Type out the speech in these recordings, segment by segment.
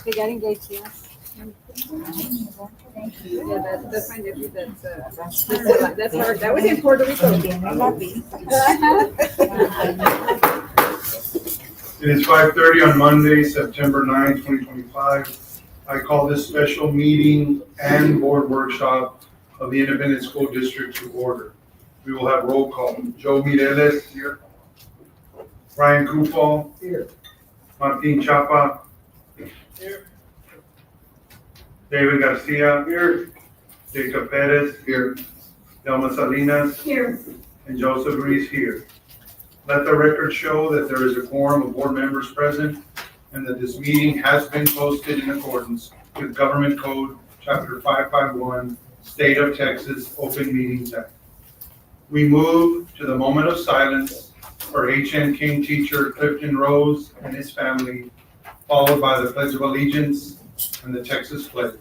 Que ya engaged, yeah. Yeah, that's my nephew. That's hard. That was in Puerto Rico. It is 5:30 on Monday, September 9, 2025. I call this special meeting and board workshop of the Independent School District to order. We will have roll call. Joe Mireles here. Ryan Kufal. Here. Martin Chapa. Here. David Garcia. Here. Jacob Perez. Here. Delma Salinas. Here. And Joseph Reese here. Let the record show that there is a quorum of board members present and that this meeting has been posted in accordance with Government Code Chapter 551, State of Texas Open Meetings Act. We move to the moment of silence for H.N. King teacher Clifton Rose and his family, followed by the Pledge of Allegiance and the Texas Pledge.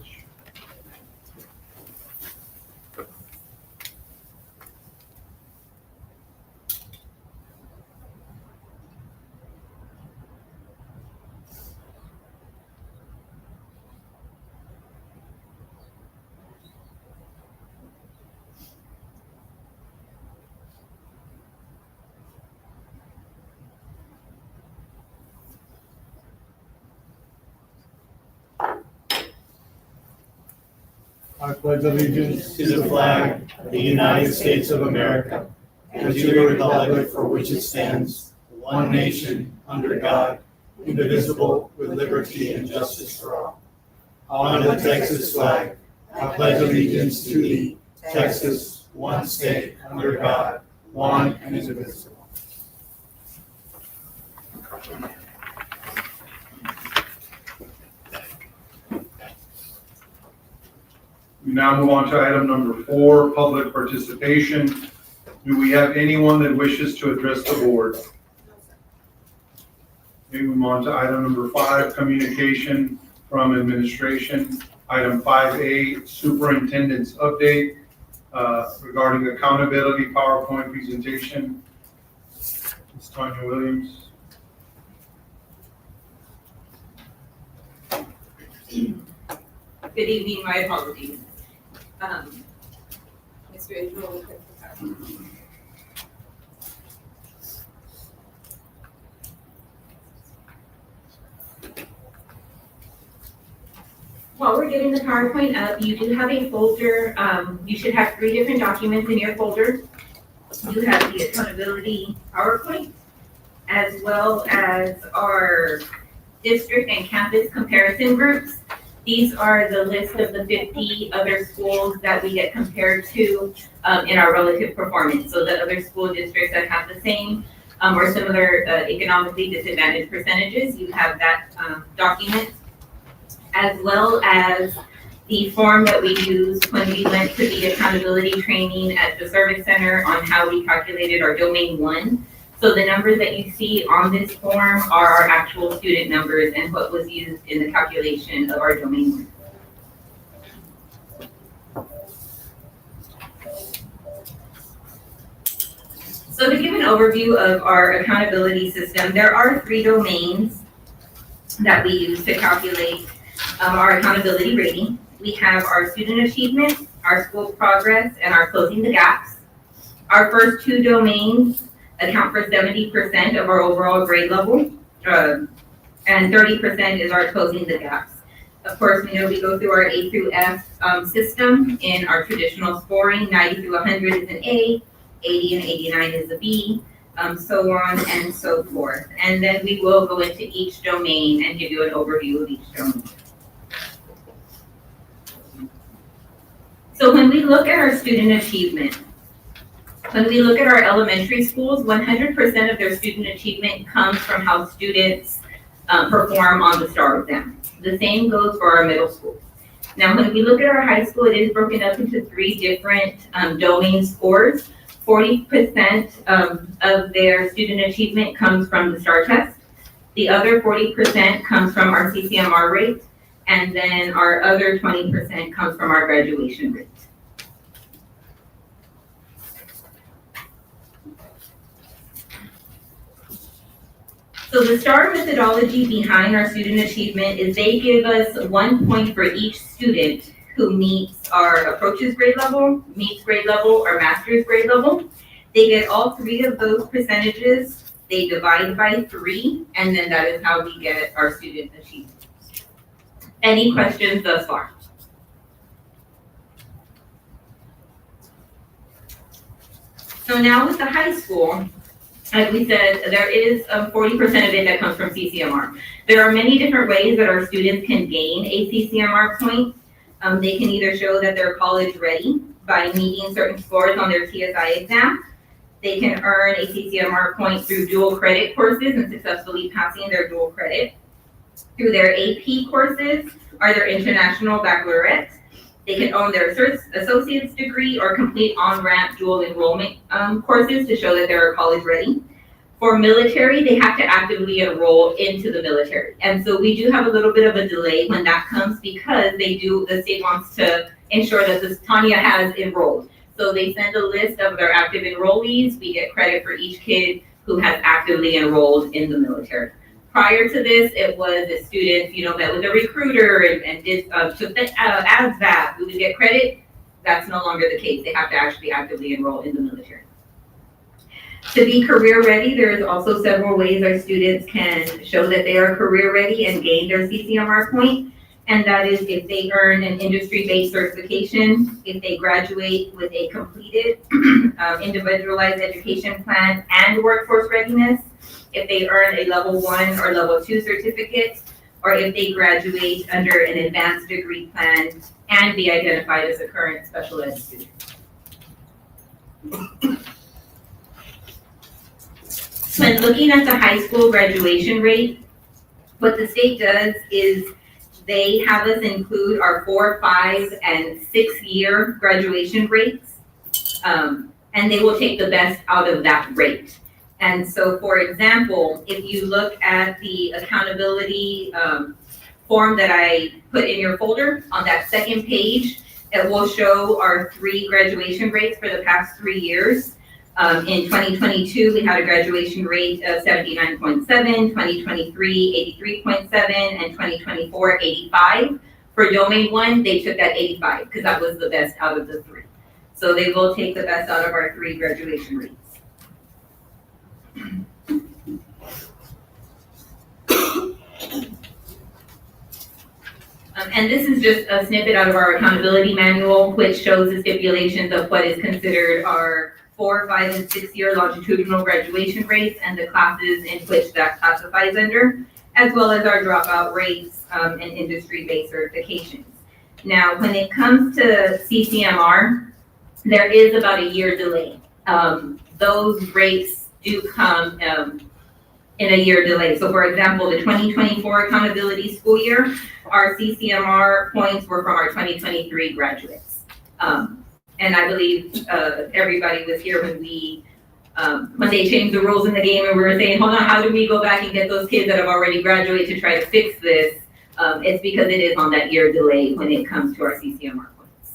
I pledge allegiance to the flag of the United States of America and to the republic for which it stands, one nation, under God, indivisible, with liberty and justice for all. On the Texas flag, I pledge allegiance to thee, Texas, one state, under God, one and indivisible. We now move on to item number 4, public participation. Do we have anyone that wishes to address the board? We move on to item number 5, communication from administration. Item 5A, superintendent's update regarding accountability PowerPoint presentation. Ms. Tanya Williams. Good evening, my apologies. Mr. Israel will click the tab. While we're getting the PowerPoint up, you do have a folder. You should have 3 different documents in your folder. You have the accountability PowerPoint, as well as our district and campus comparison groups. These are the list of the 50 other schools that we get compared to in our relative performance. So the other school districts that have the same or similar economically disadvantaged percentages, you have that document, as well as the form that we used when we went to the accountability training at the service center on how we calculated our domain 1. So the numbers that you see on this form are our actual student numbers and what was used in the calculation of our domain 1. So to give an overview of our accountability system, there are 3 domains that we use to calculate our accountability rating. We have our student achievement, our school progress, and our closing the gaps. Our first 2 domains account for 70% of our overall grade level, and 30% is our closing the gaps. Of course, we know we go through our A through F system in our traditional scoring. 90 through 100 is an A, 80 and 89 is a B, so on and so forth. And then we will go into each domain and give you an overview of each domain. So when we look at our student achievement, when we look at our elementary schools, 100% of their student achievement comes from how students perform on the STAR exam. The same goes for our middle school. Now, when we look at our high school, it is broken up into 3 different domain scores. 40% of their student achievement comes from the STAR test. The other 40% comes from our CCMR rate, and then our other 20% comes from our graduation rate. So the STAR methodology behind our student achievement is they give us 1 point for each student who meets our approaches grade level, meets grade level, or master's grade level. They get all 3 of those percentages, they divide by 3, and then that is how we get our student achievement. Any questions thus far? So now with the high school, as we said, there is 40% of it that comes from CCMR. There are many different ways that our students can gain a CCMR point. They can either show that they're college ready by meeting certain scores on their TSI exam. They can earn a CCMR point through dual credit courses and successfully passing their dual credit. Through their AP courses or their international baccalaureate. They can own their associate's degree or complete on-ramp dual enrollment courses to show that they're college ready. For military, they have to actively enroll into the military. And so we do have a little bit of a delay when that comes because the state wants to ensure that Tanya has enrolled. So they send a list of their active enrollees. We get credit for each kid who has actively enrolled in the military. Prior to this, it was the students, met with a recruiter and took the ASVAB. We would get credit. That's no longer the case. They have to actually actively enroll in the military. To be career ready, there's also several ways our students can show that they are career ready and gain their CCMR point. And that is if they earn an industry-based certification, if they graduate with a completed individualized education plan and workforce readiness, if they earn a level 1 or level 2 certificate, or if they graduate under an advanced degree plan and be identified as a current special ed student. When looking at the high school graduation rate, what the state does is they have us include our 4, 5, and 6-year graduation rates, and they will take the best out of that rate. And so, for example, if you look at the accountability form that I put in your folder, on that second page, it will show our 3 graduation rates for the past 3 years. In 2022, we had a graduation rate of 79.7, 2023, 83.7, and 2024, 85. For Domain 1, they took that 85 because that was the best out of the 3. So they will take the best out of our 3 graduation rates. And this is just a snippet out of our accountability manual, which shows the stipulations of what is considered our 4, 5, and 6-year longitudinal graduation rates and the classes in which that classifies under, as well as our dropout rates and industry-based certifications. Now, when it comes to CCMR, there is about a year delay. Those rates do come in a year delay. So for example, the 2024 accountability school year, our CCMR points were from our 2023 graduates. And I believe everybody was here when they changed the rules in the game and we were saying, hold on, how do we go back and get those kids that have already graduated to try to fix this? It's because it is on that year delay when it comes to our CCMR points.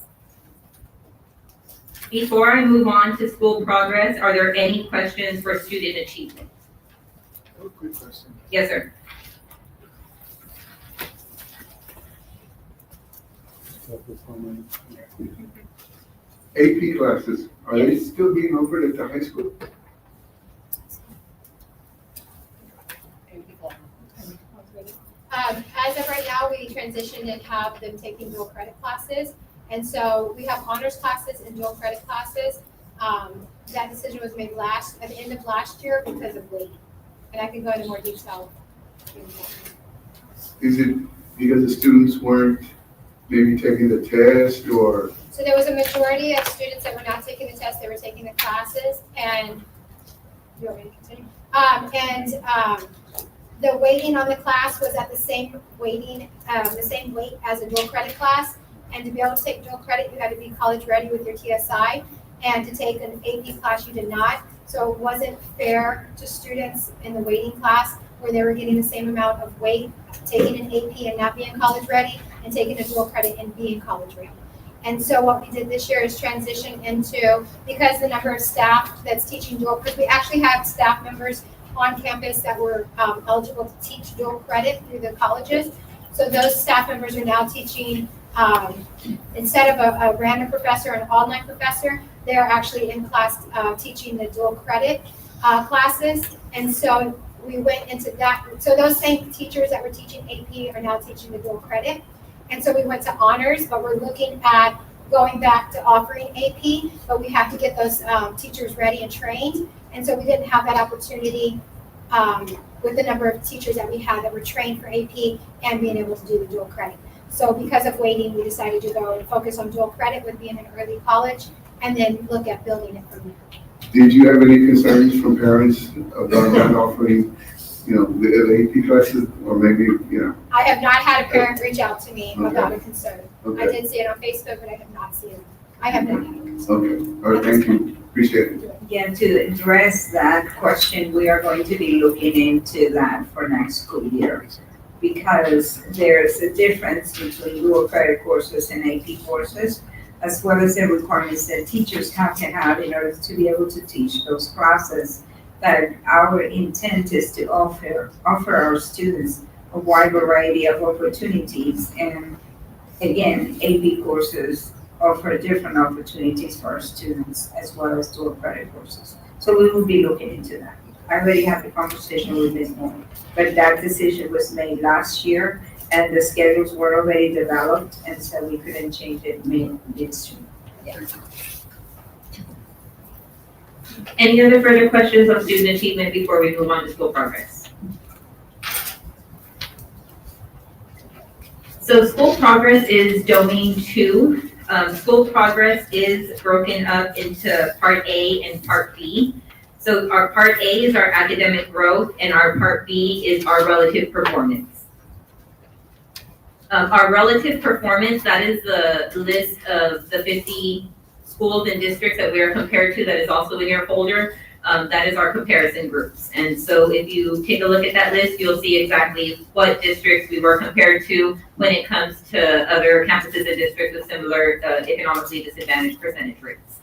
Before I move on to school progress, are there any questions for student achievement? Oh, quick question. Yes, sir. AP classes, are they still being offered at the high school? As of right now, we transitioned and have them taking dual credit classes. And so we have honors classes and dual credit classes. That decision was made at the end of last year because of weight. And I can go into more detail. Is it because the students weren't maybe taking the test or? So there was a majority of students that were not taking the test, they were taking the classes, and you want me to continue? the weighting on the class was at the same weighting, the same weight as a dual credit class. And to be able to take dual credit, you had to be college ready with your TSI. And to take an AP class, you did not. So it wasn't fair to students in the weighting class where they were getting the same amount of weight, taking an AP and not being college ready, and taking a dual credit and being college ready. And so what we did this year is transition into, because the number of staff that's teaching dual, because we actually have staff members on campus that were eligible to teach dual credit through the colleges. So those staff members are now teaching, instead of a random professor, an online professor, they're actually in class teaching the dual credit classes. And so we went into that. So those same teachers that were teaching AP are now teaching the dual credit. And so we went to honors, but we're looking at going back to offering AP, but we have to get those teachers ready and trained. And so we didn't have that opportunity with the number of teachers that we had that were trained for AP and being able to do the dual credit. So because of waiting, we decided to go and focus on dual credit with being an early college and then look at building it from there. Did you have any concerns from parents about not offering, the AP classes, or maybe, I have not had a parent reach out to me Okay. about a concern. I okay, did see it on Facebook, but I have not seen it. I have not had a concern. okay, all right, thank you, appreciate it. Again, to address that question, we are going to be looking into that for next school year. Because there's a difference between dual credit courses and AP courses, as well as the requirements that teachers have to have in order to be able to teach those classes. That our intent is to offer our students a wide variety of opportunities. And again, AP courses offer different opportunities for our students as well as dual credit courses. So we will be looking into that. I already had the conversation with Ms. Moore, but that decision was made last year and the schedules were already developed, and so we couldn't change it midstream. Any other further questions on student achievement before we move on to school progress? So school progress is domain 2. School progress is broken up into part A and part B. So our part A is our academic growth and our part B is our relative performance. Our relative performance, that is the list of the 50 schools and districts that we are compared to, that is also in your folder. That is our comparison groups. And so if you take a look at that list, you'll see exactly what districts we were compared to when it comes to other campuses and districts with similar economically disadvantaged percentage rates.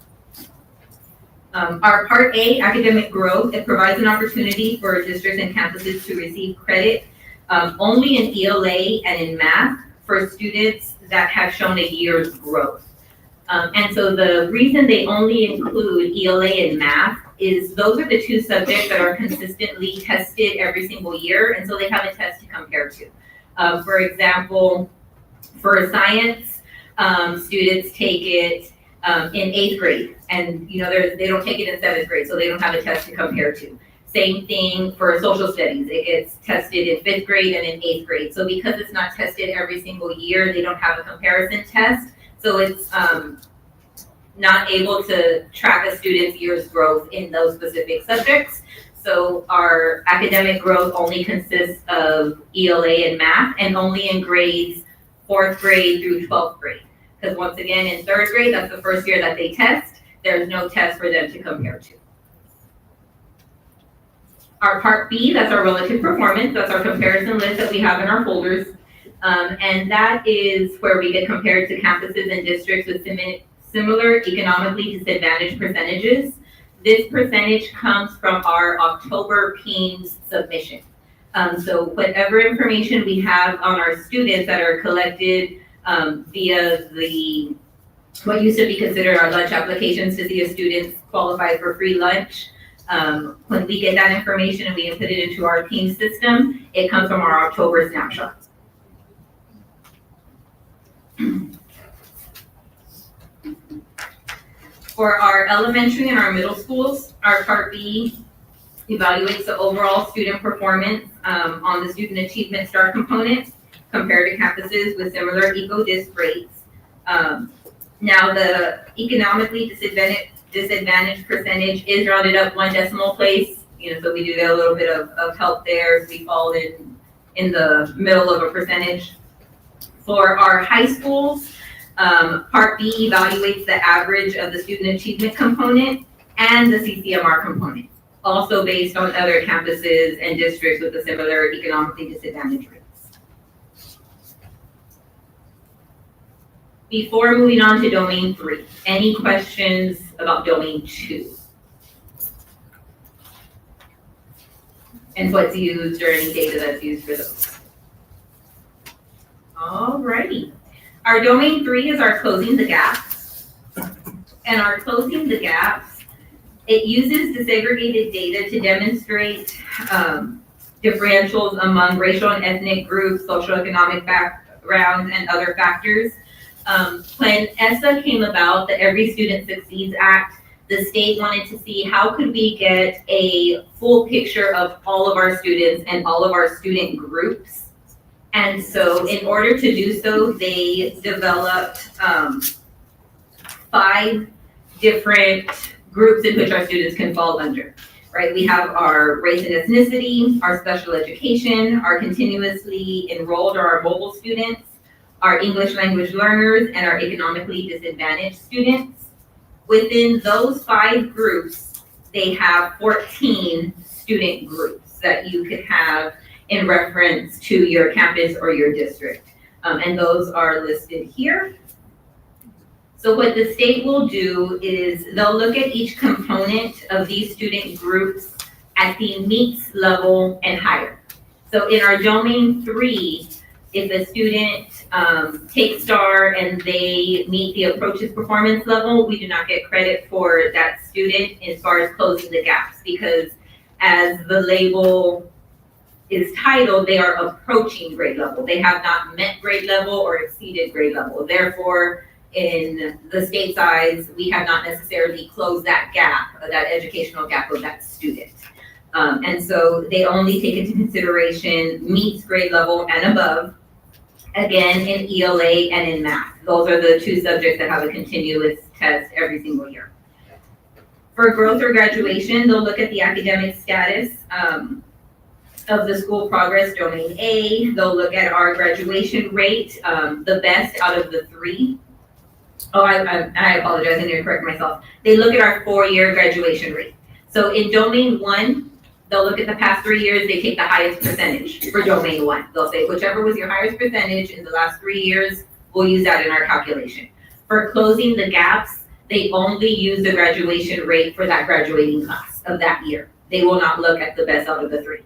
Our Part A, academic growth, it provides an opportunity for districts and campuses to receive credit only in ELA and in math for students that have shown a year's growth. And so the reason they only include ELA and math is those are the two subjects that are consistently tested every single year, and so they have a test to compare to. For example, for science, students take it in 8th grade, and they don't take it in 7th grade, so they don't have a test to compare to. Same thing for social studies. It gets tested in 5th grade and in 8th grade. So because it's not tested every single year, they don't have a comparison test. So it's not able to track a student's year's growth in those specific subjects. So our academic growth only consists of ELA and math, and only in grades 4th grade through 12th grade. Because once again, in 3rd grade, that's the first year that they test. There's no test for them to compare to. Our Part B, that's our relative performance. That's our comparison list that we have in our folders. And that is where we get compared to campuses and districts with similar economically disadvantaged percentages. This percentage comes from our October PEAMS submission. So whatever information we have on our students that are collected via what used to be considered our lunch applications to see if students qualify for free lunch. When we get that information and we input it into our PEAMS system, it comes from our October snapshot. For our elementary and our middle schools, our Part B evaluates the overall student performance on the student achievement star component compared to campuses with similar ECODIS rates. Now the economically disadvantaged percentage is rounded up 1 decimal place so we do get a little bit of help there. We fall in the middle of a percentage. For our high schools, Part B evaluates the average of the student achievement component and the CCMR component, also based on other campuses and districts with a similar economically disadvantaged rates. Before moving on to domain 3, any questions about domain 2? And what's used or any data that's used for those? Alrighty. Our domain 3 is our closing the gaps. And our closing the gaps, it uses disaggregated data to demonstrate differentials among racial and ethnic groups, socioeconomic backgrounds, and other factors. When ESSA came about, the Every Student Succeeds Act, the state wanted to see how could we get a full picture of all of our students and all of our student groups. And so in order to do so, they developed 5 different groups in which our students can fall under, right? We have our race and ethnicity, our special education, our continuously enrolled or our mobile students, our English language learners, and our economically disadvantaged students. Within those 5 groups, they have 14 student groups that you could have in reference to your campus or your district. And those are listed here. So what the state will do is they'll look at each component of these student groups at the meets level and higher. So in our domain 3, if a student takes STAR and they meet the approaches performance level, we do not get credit for that student as far as closing the gaps, because as the label is titled, they are approaching grade level. They have not met grade level or exceeded grade level. Therefore, in the state's eyes, we have not necessarily closed that gap, that educational gap of that student. And so they only take into consideration meets grade level and above, again, in ELA and in math. Those are the 2 subjects that have a continuous test every single year. For growth or graduation, they'll look at the academic status of the school progress, domain A. They'll look at our graduation rate, the best out of the 3. Oh, I apologize, I need to correct myself. They look at our 4-year graduation rate. So in domain 1, they'll look at the past 3 years, they take the highest percentage for domain 1. They'll say, whichever was your highest percentage in the last 3 years, we'll use that in our calculation. For closing the gaps, they only use the graduation rate for that graduating class of that year. They will not look at the best out of the 3.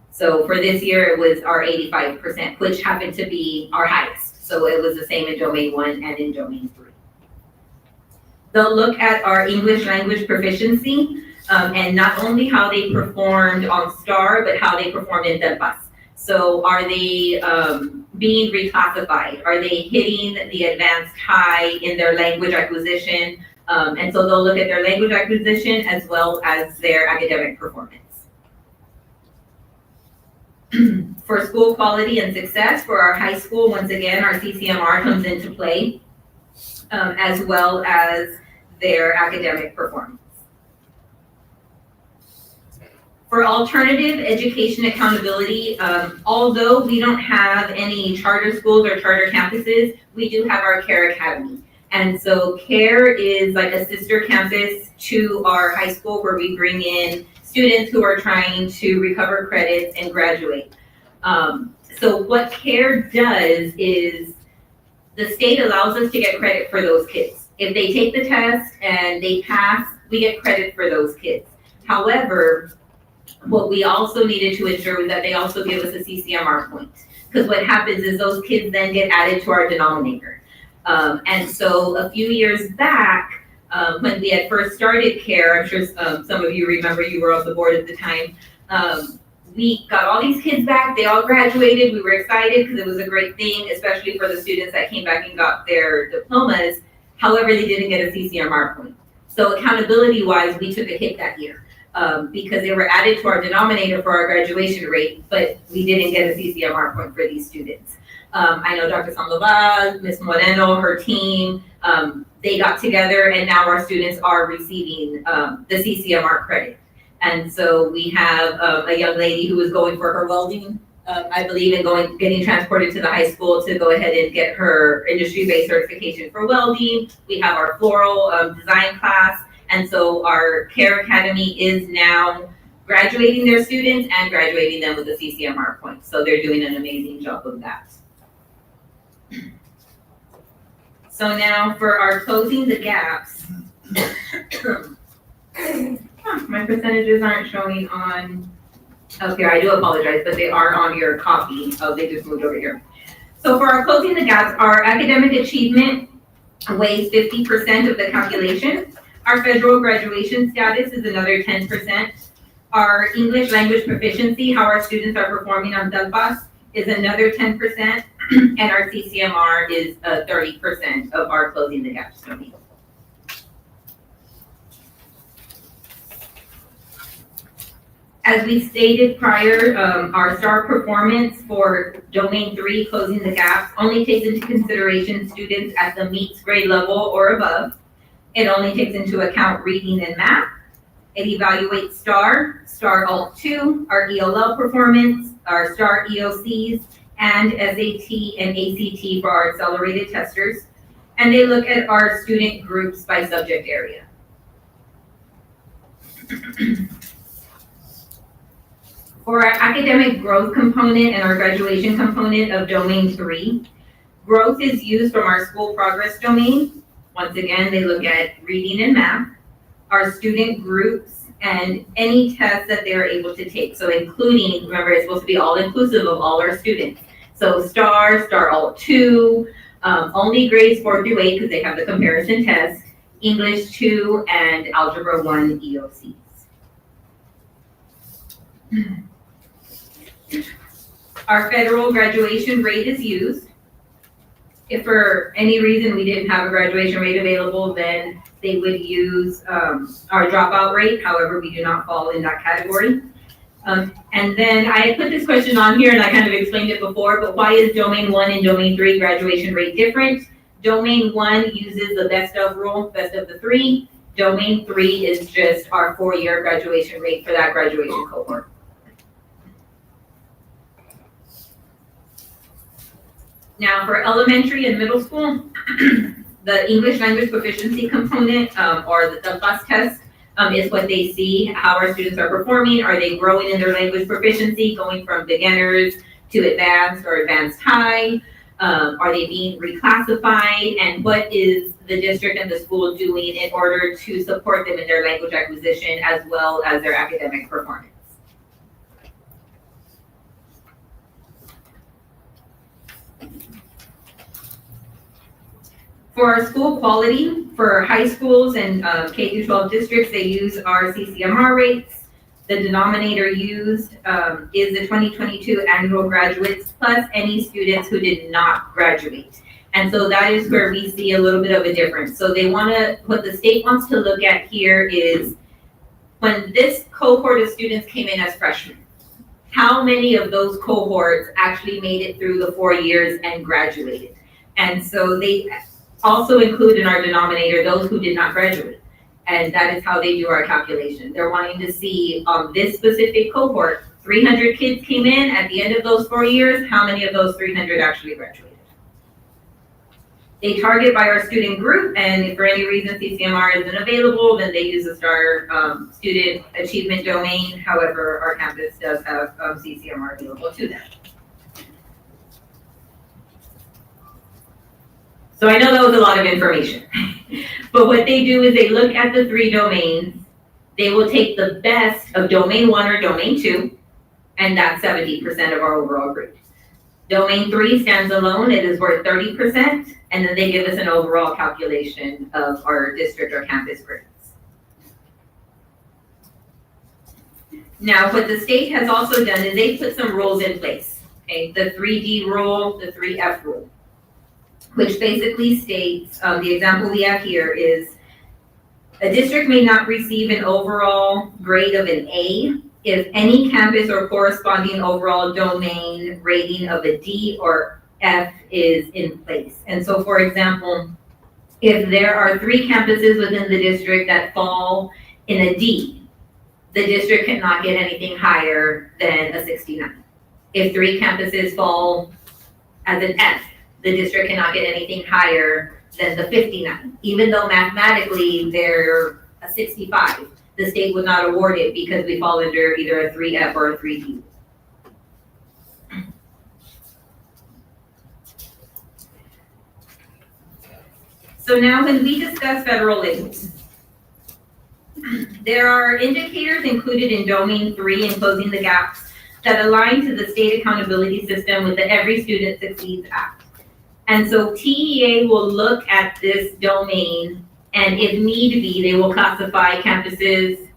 So for this year, it was our 85%, which happened to be our highest. So it was the same in domain 1 and in domain 3. They'll look at our English language proficiency, and not only how they performed on STAR, but how they performed in DEPAS. So are they being reclassified? Are they hitting the advanced high in their language acquisition? And so they'll look at their language acquisition as well as their academic performance. For school quality and success, for our high school, once again, our CCMR comes into play, as well as their academic performance. For alternative education accountability, although we don't have any charter schools or charter campuses, we do have our CARE Academy. And so CARE is like a sister campus to our high school, where we bring in students who are trying to recover credits and graduate. So what CARE does is the state allows us to get credit for those kids. If they take the test and they pass, we get credit for those kids. However, what we also needed to ensure was that they also give us a CCMR point. Because what happens is those kids then get added to our denominator. And so a few years back, when we had first started CARE, I'm sure some of you remember, you were on the board at the time, we got all these kids back, they all graduated, we were excited because it was a great thing, especially for the students that came back and got their diplomas. However, they didn't get a CCMR point. So accountability-wise, we took a hit that year because they were added to our denominator for our graduation rate, but we didn't get a CCMR point for these students. I know Dr. Sandoval, Ms. Moreno, her team, they got together, and now our students are receiving the CCMR credit. And so we have a young lady who is going for her welding, I believe, and getting transported to the high school to go ahead and get her industry-based certification for welding. We have our floral design class. And so our Care Academy is now graduating their students and graduating them with a CCMR point. So they're doing an amazing job of that. So now for our closing the gaps. My percentages aren't showing on, okay, I do apologize, but they are on your copy. Oh, they just moved over here. So for our closing the gaps, our academic achievement weighs 50% of the calculation. Our federal graduation status is another 10%. Our English language proficiency, how our students are performing on DELPAS, is another 10%. And our CCMR is 30% of our closing the gaps domain. As we stated prior, our STAR performance for Domain 3, closing the gaps, only takes into consideration students at the MEETS grade level or above. It only takes into account reading and math. It evaluates STAR Alt 2, our ELL performance, our STAR EOCs, and SAT and ACT for our accelerated testers. And they look at our student groups by subject area. For our academic growth component and our graduation component of Domain 3, growth is used from our school progress domain. Once again, they look at reading and math, our student groups, and any tests that they're able to take. So including, remember, it's supposed to be all inclusive of all our students. So STAR Alt 2, only grades 4 through 8 because they have the comparison test, English 2, and Algebra 1 EOCs. Our federal graduation rate is used. If for any reason we didn't have a graduation rate available, then they would use our dropout rate. However, we do not fall in that category. And then I had put this question on here and I kind of explained it before, but why is Domain 1 and Domain 3 graduation rate different? Domain 1 uses the best of rule, best of the 3. Domain 3 is just our 4-year graduation rate for that graduation cohort. Now for elementary and middle school, the English language proficiency component or the DELPAS test is what they see, how our students are performing. Are they growing in their language proficiency, going from beginners to advanced or advanced high? Are they being reclassified? And what is the district and the school doing in order to support them in their language acquisition as well as their academic performance? For our school quality, for high schools and K-12 districts, they use our CCMR rates. The denominator used is the 2022 annual graduates plus any students who did not graduate. And so that is where we see a little bit of a difference. So they want to, what the state wants to look at here is when this cohort of students came in as freshmen, how many of those cohorts actually made it through the 4 years and graduated? And so they also include in our denominator those who did not graduate. And that is how they do our calculation. They're wanting to see on this specific cohort, 300 kids came in at the end of those 4 years, how many of those 300 actually graduated? They target by our student group, and if for any reason CCMR isn't available, then they use the STAR student achievement domain. However, our campus does have CCMR available to them. So I know that was a lot of information, but what they do is they look at the 3 domains. They will take the best of Domain 1 or Domain 2, and that's 70% of our overall grade. Domain 3 stands alone, it is worth 30%, and then they give us an overall calculation of our district or campus grades. Now, what the state has also done is they put some rules in place, okay? The 3D rule, the 3F rule, which basically states, the example we have here is, a district may not receive an overall grade of an A if any campus or corresponding overall domain rating of a D or F is in place. And so, for example, if there are 3 campuses within the district that fall in a D, the district cannot get anything higher than a 69. If 3 campuses fall as an F, the district cannot get anything higher than the 59. Even though mathematically they're a 65, the state would not award it because we fall under either a 3F or a 3D. So now when we discuss federal labels, there are indicators included in Domain 3 in Closing the Gaps that align to the state accountability system with the Every Student Succeeds Act. And so TEA will look at this domain, and if need be, they will classify campuses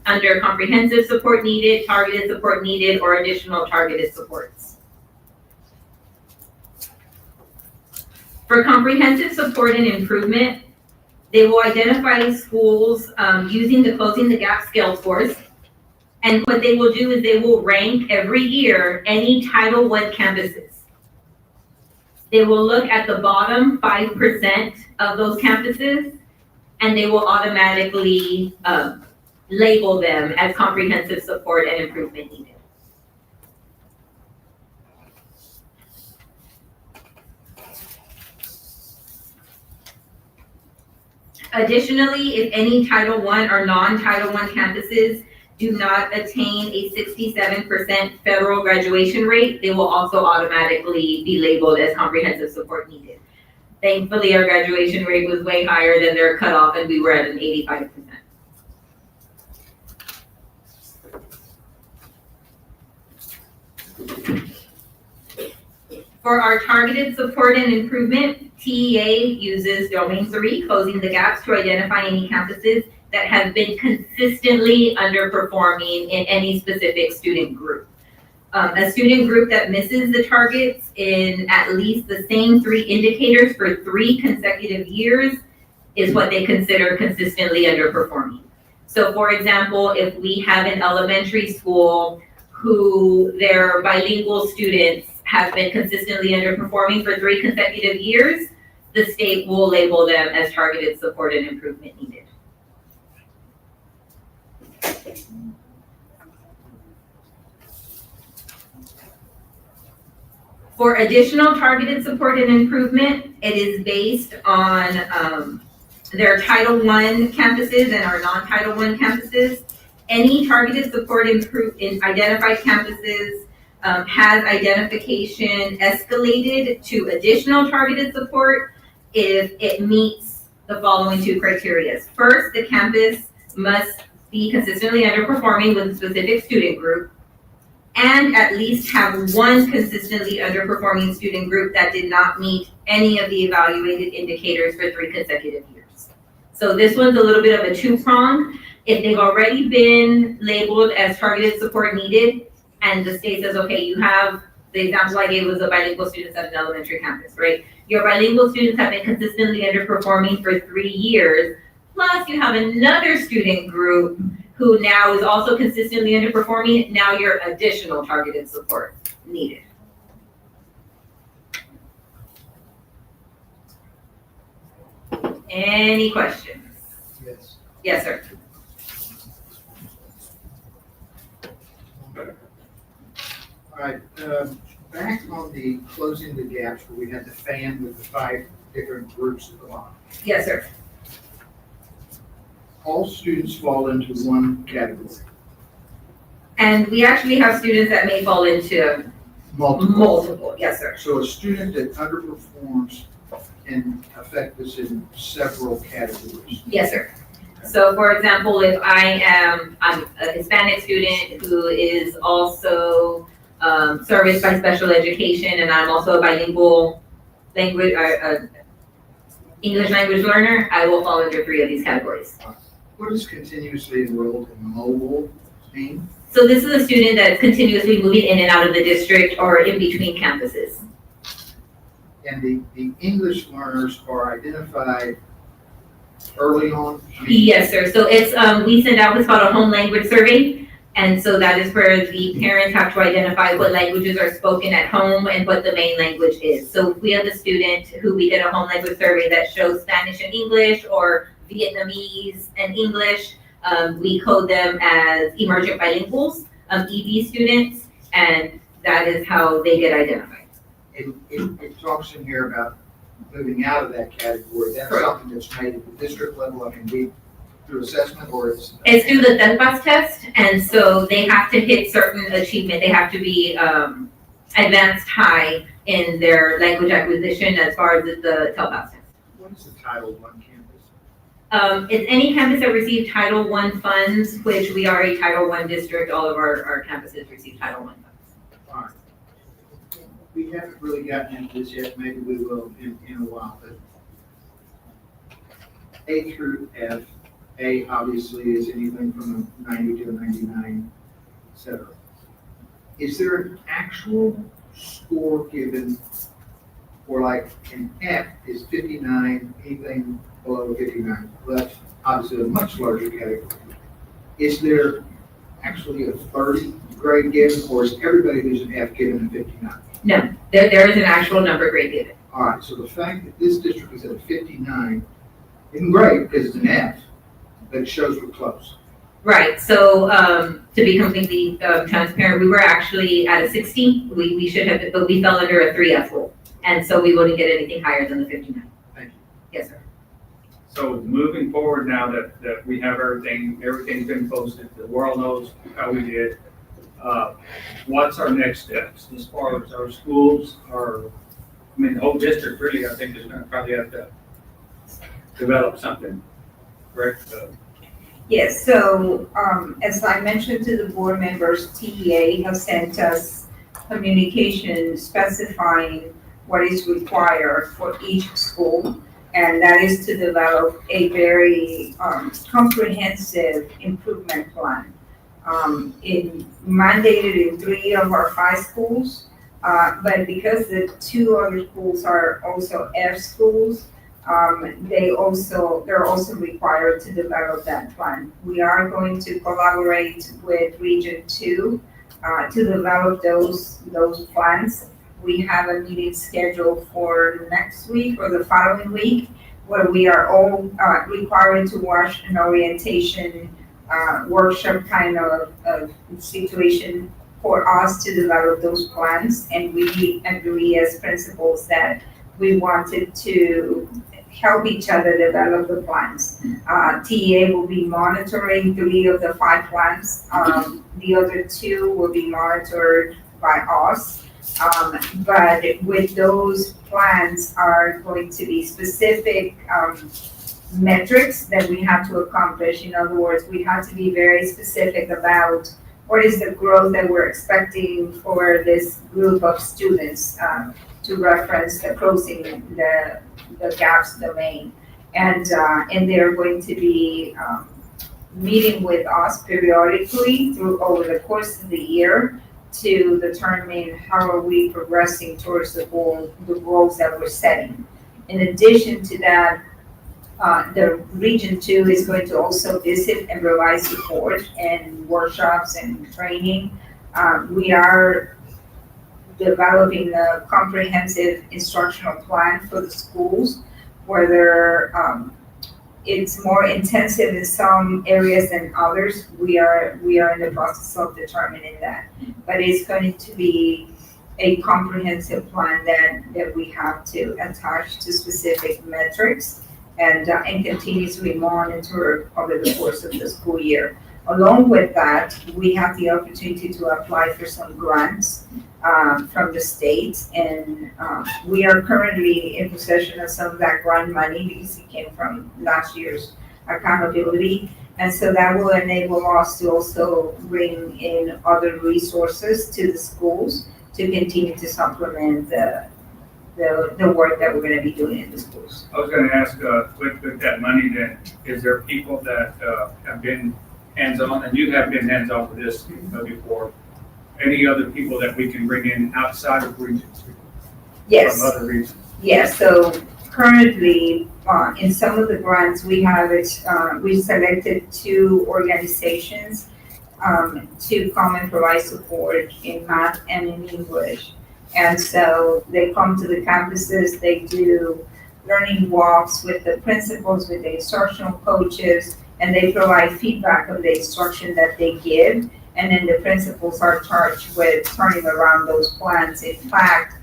under comprehensive support needed, targeted support needed, or additional targeted supports. For comprehensive support and improvement, they will identify schools using the Closing the Gap scale scores. And what they will do is they will rank every year any Title I campuses. They will look at the bottom 5% of those campuses, and they will automatically label them as comprehensive support and improvement needed. Additionally, if any Title I or non-Title I campuses do not attain a 67% federal graduation rate, they will also automatically be labeled as comprehensive support needed. Thankfully, our graduation rate was way higher than their cutoff, and we were at an 85%. For our targeted support and improvement, TEA uses Domain 3, Closing the Gaps, to identify any campuses that have been consistently underperforming in any specific student group. A student group that misses the targets in at least the same 3 indicators for 3 consecutive years is what they consider consistently underperforming. So for example, if we have an elementary school who their bilingual students have been consistently underperforming for 3 consecutive years, the state will label them as targeted support and improvement needed. For additional targeted support and improvement, it is based on their Title I campuses and our non-Title I campuses. Any targeted support in identified campuses has identification escalated to additional targeted support if it meets the following 2 criteria. First, the campus must be consistently underperforming with a specific student group, and at least have 1 consistently underperforming student group that did not meet any of the evaluated indicators for 3 consecutive years. So this one's a little bit of a 2-prong. If they've already been labeled as targeted support needed, and the state says, okay, you have, the example I gave was the bilingual students at an elementary campus, right? Your bilingual students have been consistently underperforming for 3 years, plus you have another student group who now is also consistently underperforming. Now your additional targeted support needed. Any questions? Yes. Yes, sir. All right, back on the Closing the Gaps, where we had the fan with the 5 different groups at the bottom. Yes, sir. All students fall into one category. And we actually have students that may fall into multiple. Yes, sir. So a student that underperforms can affect us in several categories. Yes, sir. So for example, if I'm a Hispanic student who is also serviced by special education, and I'm also a bilingual language, English language learner, I will fall under 3 of these categories. What does continuously enrolled in mobile mean? So this is a student that's continuously moving in and out of the district or in between campuses. And the English learners are identified early on? Yes, sir. So it's, we send out what's called a home language survey. And so that is where the parents have to identify what languages are spoken at home and what the main language is. So if we have a student who we did a home language survey that shows Spanish and English or Vietnamese and English, We code them as emergent bilinguals, EB students, and that is how they get identified. It talks in here about moving out of that category. That's Correct. something that's made at the district level, I mean, we, through assessment, or it's. It's through the TELPAS test, and so they have to hit certain achievement. They have to be advanced high in their language acquisition as far as the TELPAS test. What is the Title I campus? It's any campus that receives Title I funds, which we are a Title I district. All of our campuses receive Title I funds. All right. We haven't really gotten into this yet, maybe we will in a while, but A through F, A obviously is anything from a 90 to a 99, et cetera. Is there an actual score given for like an F is 59, anything below 59? Well, that's obviously a much larger category. Is there actually a 30 grade given, or is everybody who's an F given a 59? No, there is an actual number grade given. All right, so the fact that this district is at a 59 isn't great because it's an F, but it shows we're close. Right, so to be completely transparent, we were actually at a 60. We should have, but we fell under a 3F rule. And so we wouldn't get anything higher than the 59. Thank you. Yes, sir. So moving forward now that we have everything's been posted, the world knows how we did. What's our next steps as far as our schools, the whole district really, I think is gonna probably have to develop something, correct? Yes, so, as I mentioned to the board members, TEA has sent us communication specifying what is required for each school. And that is to develop a very comprehensive improvement plan. Mandated in 3 of our 5 schools, but because the 2 other schools are also F schools, they're also required to develop that plan. We are going to collaborate with Region 2 to develop those plans. We have a meeting scheduled for next week or the following week, where we are all required to watch an orientation workshop kind of situation for us to develop those plans. And we agree as principals that we wanted to help each other develop the plans. TEA will be monitoring 3 of the 5 plans. The other 2 will be monitored by us. But with those plans are going to be specific metrics that we have to accomplish. In other words, we have to be very specific about what is the growth that we're expecting for this group of students, to reference the closing the gaps domain. And they're going to be meeting with us periodically over the course of the year to determine how are we progressing towards the goals that we're setting. In addition to that, the Region 2 is going to also visit and provide support and workshops and training. We are developing a comprehensive instructional plan for the schools, whether it's more intensive in some areas than others. We are in the process of determining that. But it's going to be a comprehensive plan that we have to attach to specific metrics and continuously monitor over the course of the school year. Along with that, we have the opportunity to apply for some grants from the state, and we are currently in possession of some of that grant money because it came from last year's accountability. And so that will enable us to also bring in other resources to the schools to continue to supplement the work that we're going to be doing in the schools. I was gonna ask, with that money then, is there people that have been hands-on, and you have been hands-on with this before, any other people that we can bring in outside of regions? Yes. From other regions? Yes, so currently, in some of the grants, we selected 2 organizations to come and provide support in math and in English. And so they come to the campuses, they do learning walks with the principals, with the instructional coaches, and they provide feedback on the instruction that they give, and then the principals are charged with turning around those plans. In fact,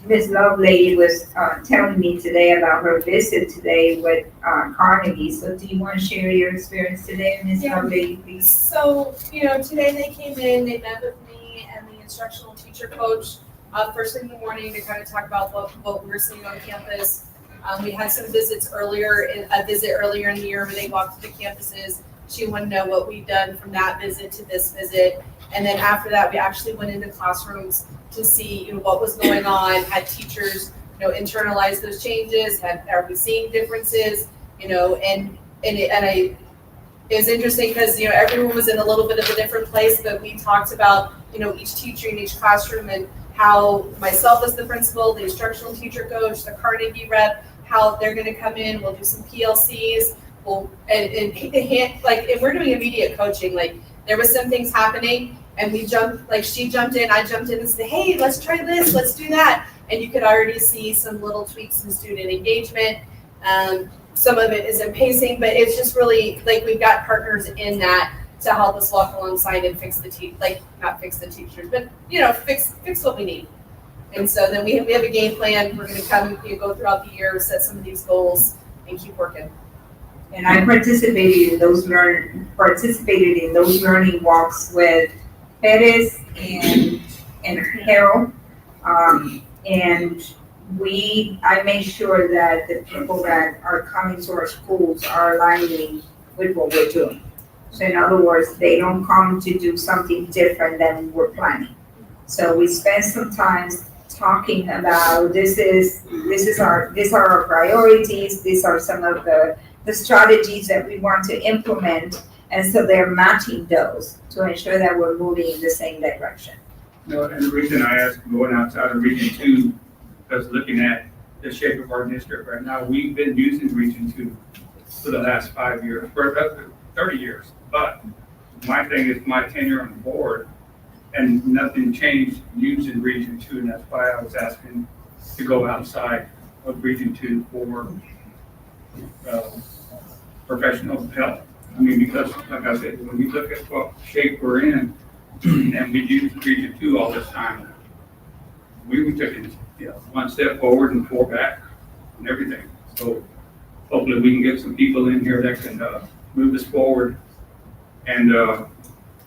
Ms. Lovelady was telling me today about her visit today with Carnegie. So do you want to share your experience today, Ms. Yeah. Lovelady, please? So, today they came in, they met with me and the instructional teacher coach, first thing in the morning to kind of talk about what we were seeing on campus. We had some visits earlier in the year where they walked to the campuses. She wanted to know what we'd done from that visit to this visit. And then after that, we actually went into classrooms to see, what was going on, had teachers, internalize those changes, are we seeing differences, it was interesting because, everyone was in a little bit of a different place, but we talked about, each teacher in each classroom and how myself as the principal, the instructional teacher coach, the Carnegie rep, how they're gonna come in, we'll do some PLCs, and we're doing immediate coaching, like there was some things happening and she jumped in, I jumped in and said, hey, let's try this, let's do that. And you could already see some little tweaks in student engagement. Some of it is in pacing, but it's just really like we've got partners in that to help us walk alongside and fix not fix the teachers, but fix what we need. And so then we have a game plan. We're going to go throughout the year, set some of these goals, and keep working. And I participated in those learning walks with Perez and Harold. And I made sure that the people that are coming to our schools are aligning with what we're doing. So in other words, they don't come to do something different than we're planning. So we spend some time talking about these are our priorities, these are some of the strategies that we want to implement, and so they're matching those to ensure that we're moving in the same direction. No, and the reason I asked going outside of Region 2, because looking at the shape of our district right now, we've been using Region 2 for the last 5 years, for about 30 years. But my thing is my tenure on the board, and nothing changed using Region 2, and that's why I was asking to go outside of Region 2 for professional help. I mean, because like I said, when you look at what shape we're in, and we use Region 2 all this time, we were taking one step forward and 4 back and everything. So hopefully we can get some people in here that can move us forward, and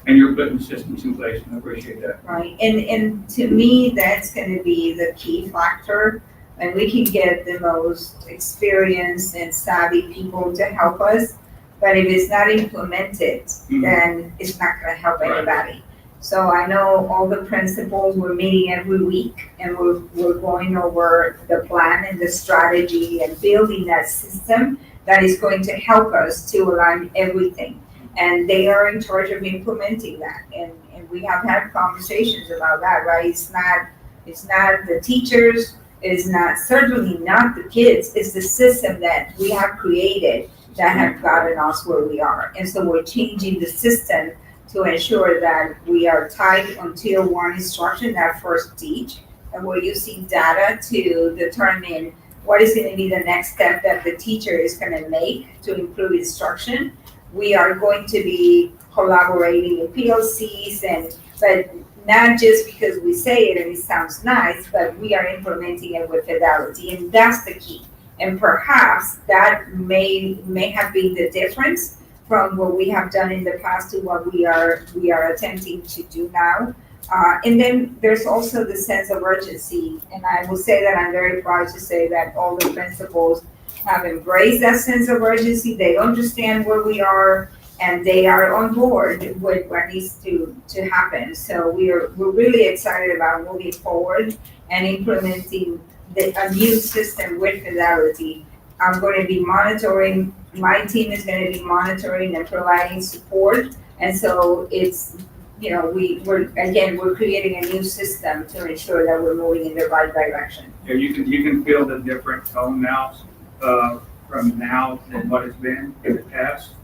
you're putting systems in place, and I appreciate that. Right, and to me, that's going to be the key factor. And we can get the most experienced and savvy people to help us, but if it's not implemented, then it's not going to help anybody. So I know all the principals, we're meeting every week, and we're going over the plan and the strategy and building that system that is going to help us to align everything. And they are in charge of implementing that. And we have had conversations about that, right? It's not the teachers, it's certainly not the kids, it's the system that we have created that have gotten us where we are. And so we're changing the system to ensure that we are tight on tier 1 instruction, that first teach, and we're using data to determine what is going to be the next step that the teacher is going to make to improve instruction. We are going to be collaborating with PLCs, but not just because we say it and it sounds nice, but we are implementing it with fidelity, and that's the key. And perhaps that may have been the difference from what we have done in the past to what we are attempting to do now. And then there's also the sense of urgency, and I will say that I'm very proud to say that all the principals have embraced that sense of urgency. They understand where we are, and they are on board with what needs to happen. So we're really excited about moving forward and implementing a new system with fidelity. I'm going to be monitoring, my team is going to be monitoring and providing support. And so it's, we're creating a new system to ensure that we're moving in the right direction. Yeah, you can feel the different tone now from now than what it's been in the past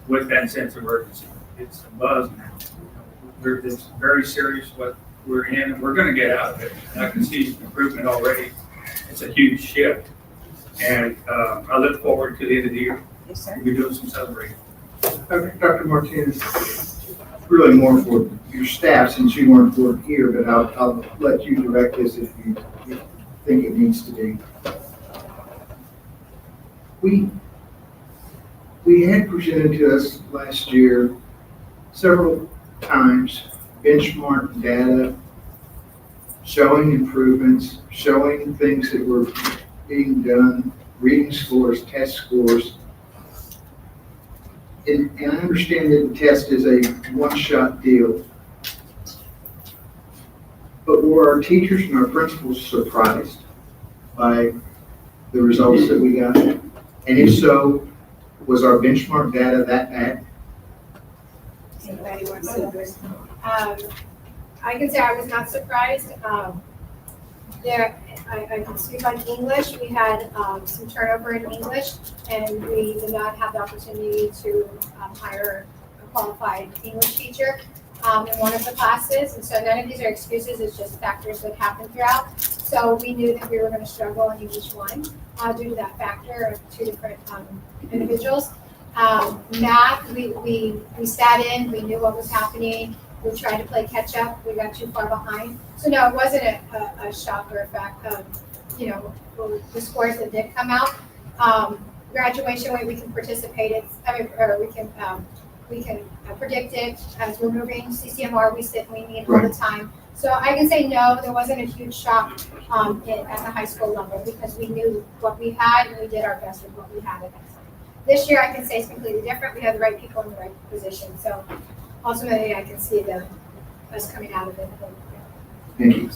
with that sense of urgency. It's a buzz now. It's very serious what we're in, and we're going to get out of it. And I can see improvement already. It's a huge shift, and I look forward to the end of the year Yes, sir. we'll be doing some celebrating. Dr. Martinez, really more for your staff since you weren't here, but I'll let you direct this if you think it needs to be. We had presented to us last year several times benchmark data showing improvements, showing things that were being done, reading scores, test scores. And I understand that the test is a one-shot deal. But were our teachers and our principals surprised by the results that we got? And if so, was our benchmark data that bad? Anybody wants to? I can say I was not surprised. I can speak on English. We had some turnover in English, and we did not have the opportunity to hire a qualified English teacher in one of the classes. And so none of these are excuses, it's just factors that happen throughout. So we knew that we were going to struggle in English 1 due to that factor of two different individuals. Math, we sat in, we knew what was happening. We tried to play catch up. We got too far behind. So no, it wasn't a shock or a fact of, the scores that did come out. Graduation rate, we can participate it. Or we can predict it as we're moving. CCMR, we meet all the time. So I can say no, there wasn't a huge shock at the high school level because we knew what we had and we did our best with what we had at that time. This year, I can say it's completely different. We have the right people in the right position. So ultimately, I can see us coming out of it. Thank you.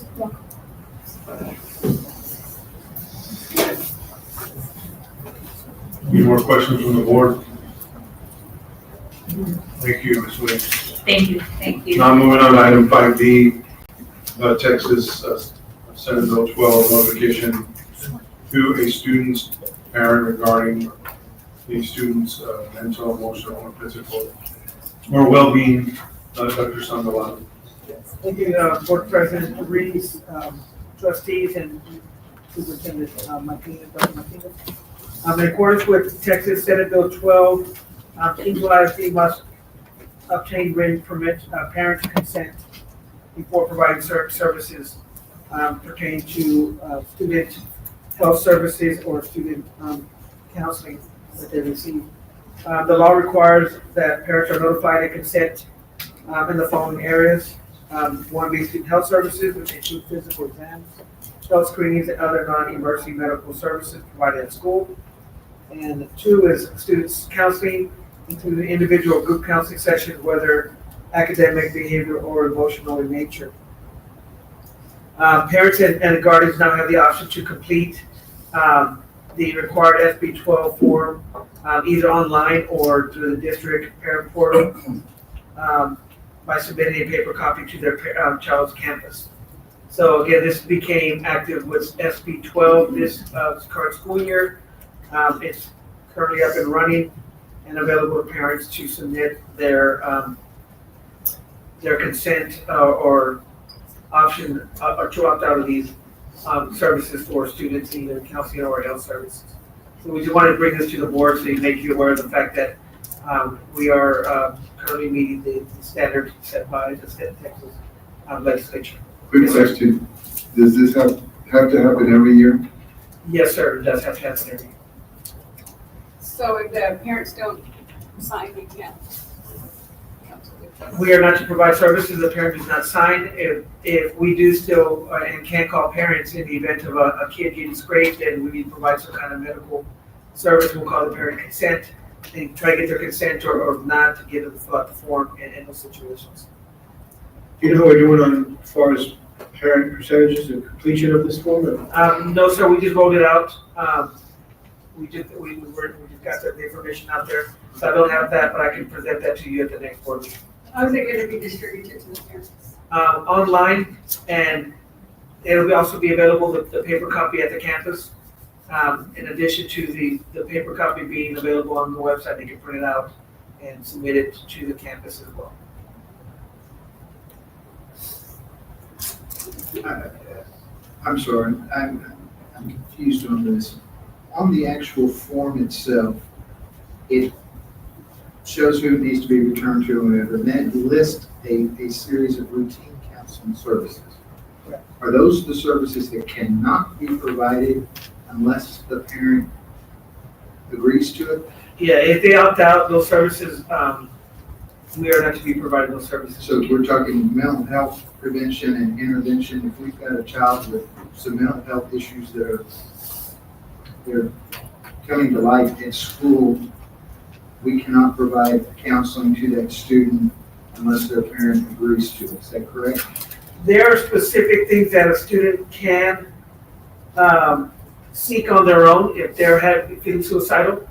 Any more questions from the board? Thank you, Ms. Wade. Thank you. Thank you. Now moving on to item 5D, Texas Senate Bill 12, notification to a student's parent regarding the student's mental, emotional, or physical, or well-being. Dr. Sandoval. Thank you, Board President Reese, trustees, and Superintendent Martinez, Dr. Martinez. In accordance with Texas Senate Bill 12, equal ISD must obtain written parents' consent before providing services pertaining to student health services or student counseling that they receive. The law requires that parents are notified and consent in the following areas. One being student health services, which include physical exams, health screenings, and other non-emergency medical services provided at school. And 2 is students counseling, including individual or group counseling sessions, whether academic, behavioral, or emotional in nature. Parents and guardians now have the option to complete the required SB 12 form either online or through the district parent portal by submitting a paper copy to their child's campus. So again, this became active with SB 12 this current school year. It's currently up and running and available to parents to submit their consent or option or to opt out of these services for students, either counseling or health services. So we just wanted to bring this to the board so you make you aware of the fact that we are currently meeting the standards set by the state of Texas legislature. Quick question, does this have to happen every year? Yes, sir, it does have to happen every year. So if the parents don't sign, we can't. We are not to provide services the parent does not sign. If we do still and can't call parents in the event of a kid getting scraped and we need to provide some kind of medical service, we'll call the parent consent and try to get their consent or not to get them to fill out the form in those situations. Do you know what we're doing on as far as parent percentages of completion of this form? No, sir, we just rolled it out. We just got the information out there. So I don't have that, but I can present that to you at the next board meeting. How is it going to be distributed to the parents? Online, and it'll also be available, the paper copy at the campus. In addition to the paper copy being available on the website, they can print it out and submit it to the campus as well. I'm sorry, I'm confused on this. On the actual form itself, it shows who needs to be returned to, and then list a series of routine counseling services. Are those the services that cannot be provided unless the parent agrees to it? Yeah, if they opt out, those services, we are not to be providing those services. So if we're talking mental health prevention and intervention, if we've got a child with some mental health issues that they're coming to light at school, we cannot provide counseling to that student unless their parent agrees to it. Is that correct? There are specific things that a student can seek on their own if they're feeling suicidal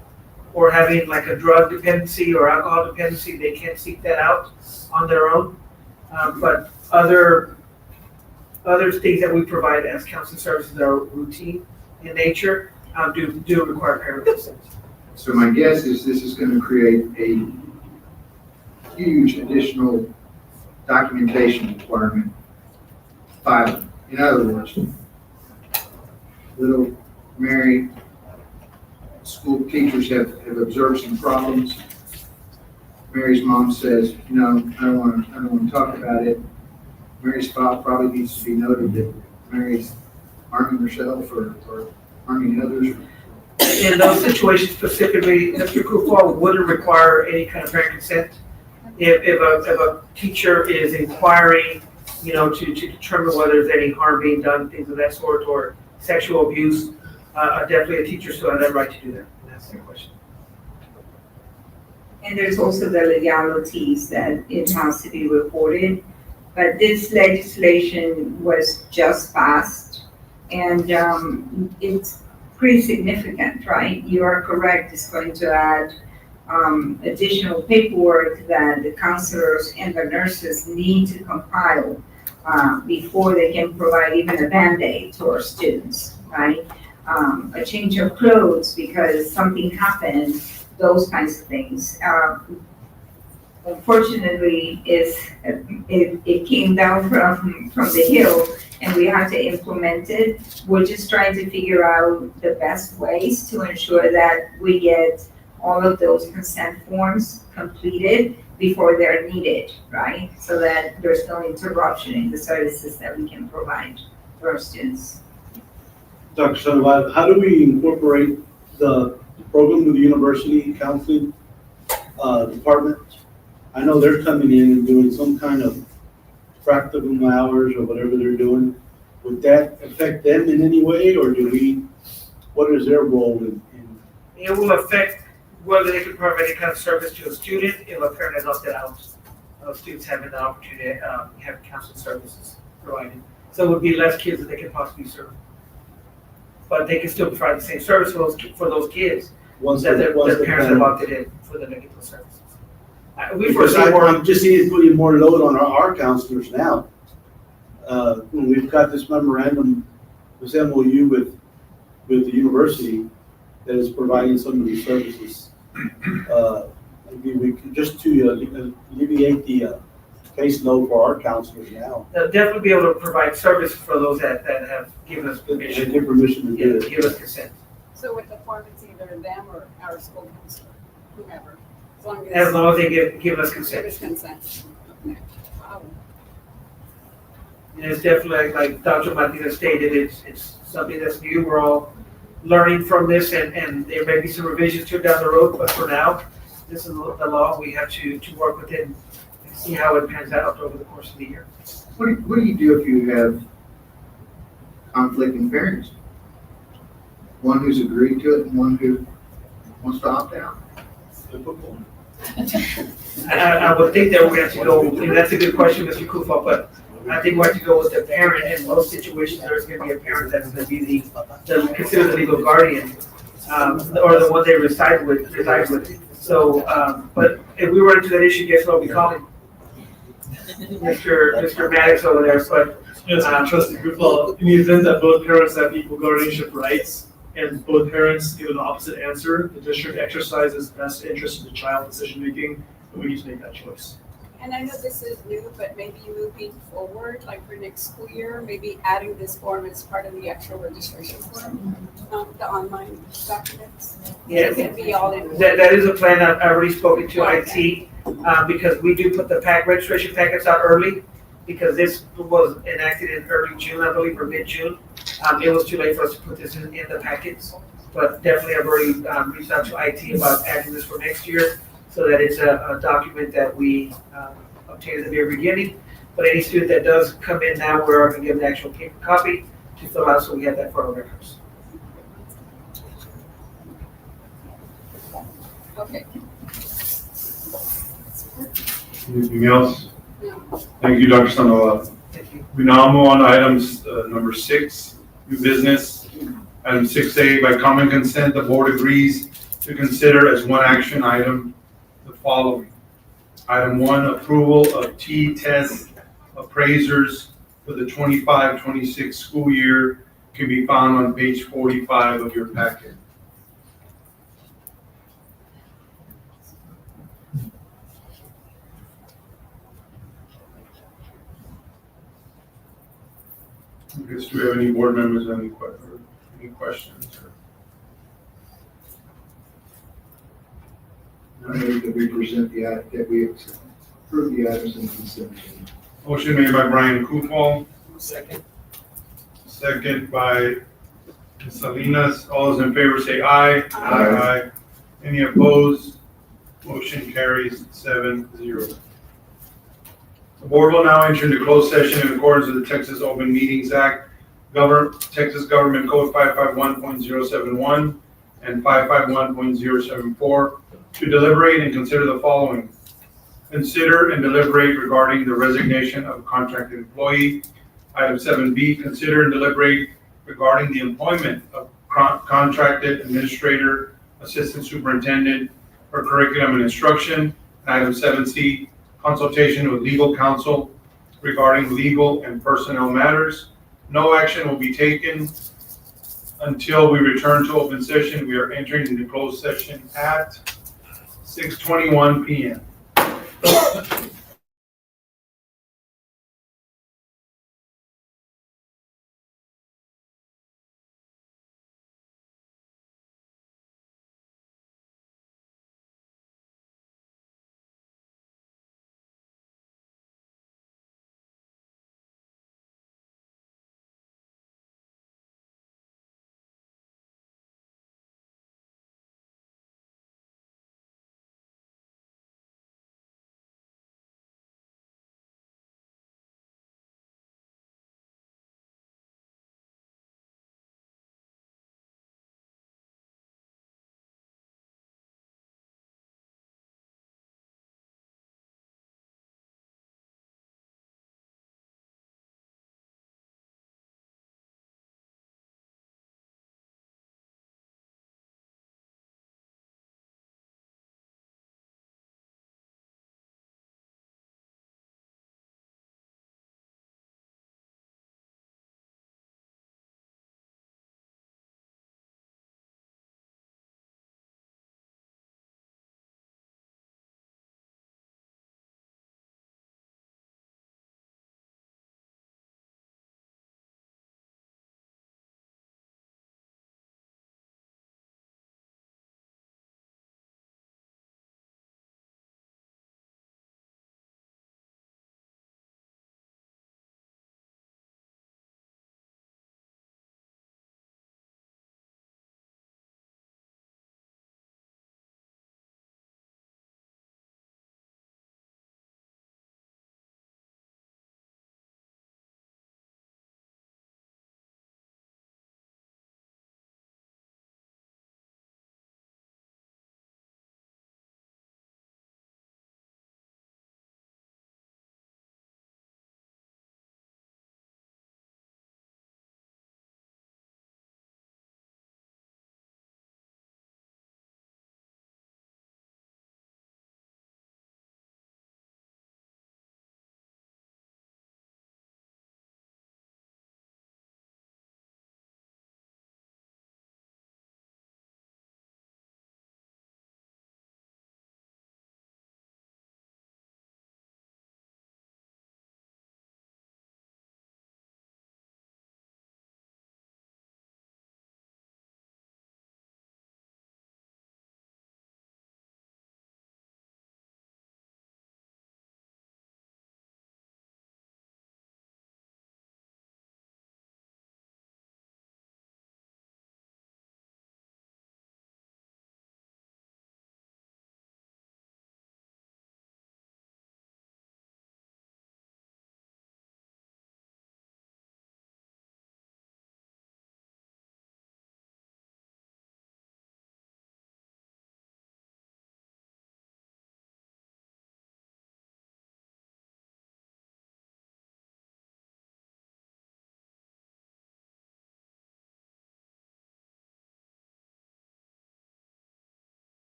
or having like a drug dependency or alcohol dependency. They can seek that out on their own. But other things that we provide as counseling services that are routine in nature do require parent consent. So my guess is this is going to create a huge additional documentation requirement filing. In other words, little Mary, school teachers have observed some problems. Mary's mom says, I don't want to talk about it. Mary's file probably needs to be noted that Mary's harming herself or harming others. In those situations specifically, Mr. Kufal wouldn't require any kind of parent consent. If a teacher is inquiring, to determine whether there's any harm being done, things of that sort, or sexual abuse, definitely a teacher still has that right to do that. That's the question. And there's also the legalities that it has to be reported. But this legislation was just passed, and it's pretty significant, right? You are correct. It's going to add additional paperwork that the counselors and the nurses need to compile before they can provide even a Band-Aid to our students, right? A change of clothes because something happened, those kinds of things. Unfortunately, it came down from the hill and we had to implement it. We're just trying to figure out the best ways to ensure that we get all of those consent forms completed before they're needed, right? So that there's no interruption in the services that we can provide to our students. Dr. Sandoval, how do we incorporate the program with the university counseling department? I know they're coming in and doing some kind of practicum hours or whatever they're doing. Would that affect them in any way, or what is their role in? It will affect whether they can provide any kind of service to a student if a parent has opted out of students having the opportunity to have counseling services provided. So it would be less kids that they could possibly serve. But they can still provide the same service for those kids Once that the their parents have opted in for the medical services. Because I'm just seeing it putting more load on our counselors now. We've got this memorandum, this MOU with the university that is providing some of these services. Maybe we could just to alleviate the caseload for our counselors now. They'll definitely be able to provide service for those that have given us permission. Give permission to do it. Give us consent. So with the form, it's either them or our school counselor, whoever, As long as they give us consent. give us consent. Wow. And it's definitely, like Dr. Martinez stated, it's something that's new. We're all learning from this, and there may be some revisions to it down the road, but for now, this is the law. We have to work with it and see how it pans out over the course of the year. What do you do if you have conflicting parents? One who's agreed to it and one who wants to opt out? I would think that we're going to have to go, and that's a good question, Mr. Kufa, but I think we have to go with the parent. In most situations, there's going to be a parent that's going to be considered the legal guardian, or the one they reside with. So, but if we run into that issue, guess what we'll be calling? Mr. Maddox over there, but. Yes, Trustee Kufal, in the event that both parents have equal guardianship rights and both parents give an opposite answer, the district exercises best interest in the child decision making, and we need to make that choice. And I know this is new, but maybe moving forward, like for next school year, maybe adding this form as part of the actual registration form, the online documents. Yeah, It can be all in. that is a plan. I've already spoken to IT, because we do put the registration packets out early, because this was enacted in early June, I believe, or mid-June. It was too late for us to put this in the packets, but definitely I've already, reached out to IT about adding this for next year, so that it's a document that we, obtain at the very beginning. But any student that does come in now, we're going to give an actual paper copy to fill out, so we have that for our records. Okay. Anything else? No. Thank you, Dr. Sandoval. Thank you. We now move on to items number 6, new business. Item 6A, by common consent, the board agrees to consider as one action item the following. Item 1, approval of T-test appraisers for the 25-26 school year can be found on page 45 of your packet. I guess, do we have any board members, any questions? I move that we present that we approve the items in consent. Motion made by Brian Kufal, Second. second by Ms. Salinas. All those in favor say aye. Aye. Any opposed? Motion carries 7-0. The board will now enter into closed session in accordance with the Texas Open Meetings Act, Texas Government Code 551.071 and 551.074 to deliberate and consider the following. Consider and deliberate regarding the resignation of a contracted employee. Item 7B, consider and deliberate regarding the employment of contracted administrator, assistant superintendent for curriculum and instruction. And item 7C, consultation with legal counsel regarding legal and personnel matters. No action will be taken until we return to open session. We are entering into closed session at 6:21 p.m.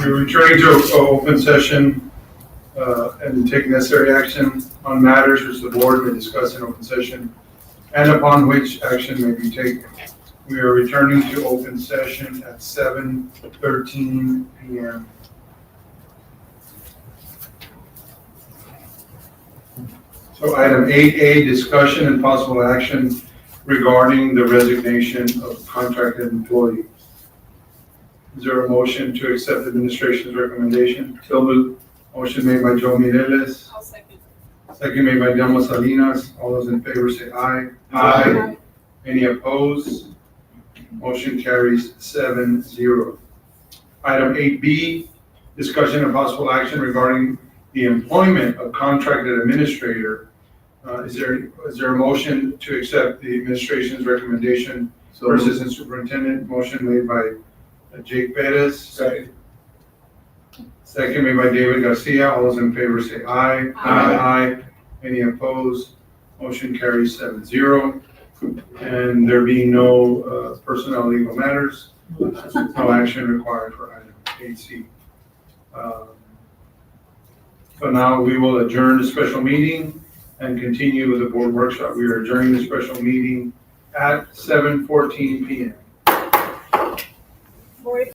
We're returning to open session and take necessary action on matters which the board may discuss in open session and upon which action may be taken. We are returning to open session at 7:13 p.m. So item 8A, discussion and possible action regarding the resignation of contracted employee. Is there a motion to accept administration's recommendation? So moved. Motion made by Joe Mireles, I'll second. second made by Delma Salinas. All those in favor say aye. Aye. Any opposed? Motion carries 7-0. Item 8B, discussion and possible action regarding the employment of contracted administrator. Is there a motion to accept the administration's recommendation for assistant superintendent? Motion made by Jake Perez. Second made by David Garcia. All those in favor say aye. Aye. Any opposed? Motion carries 7-0. And there being no personnel legal matters, no action required for item 8C. So now we will adjourn the special meeting and continue with the board workshop. We are adjourning the special meeting at 7:14 p.m.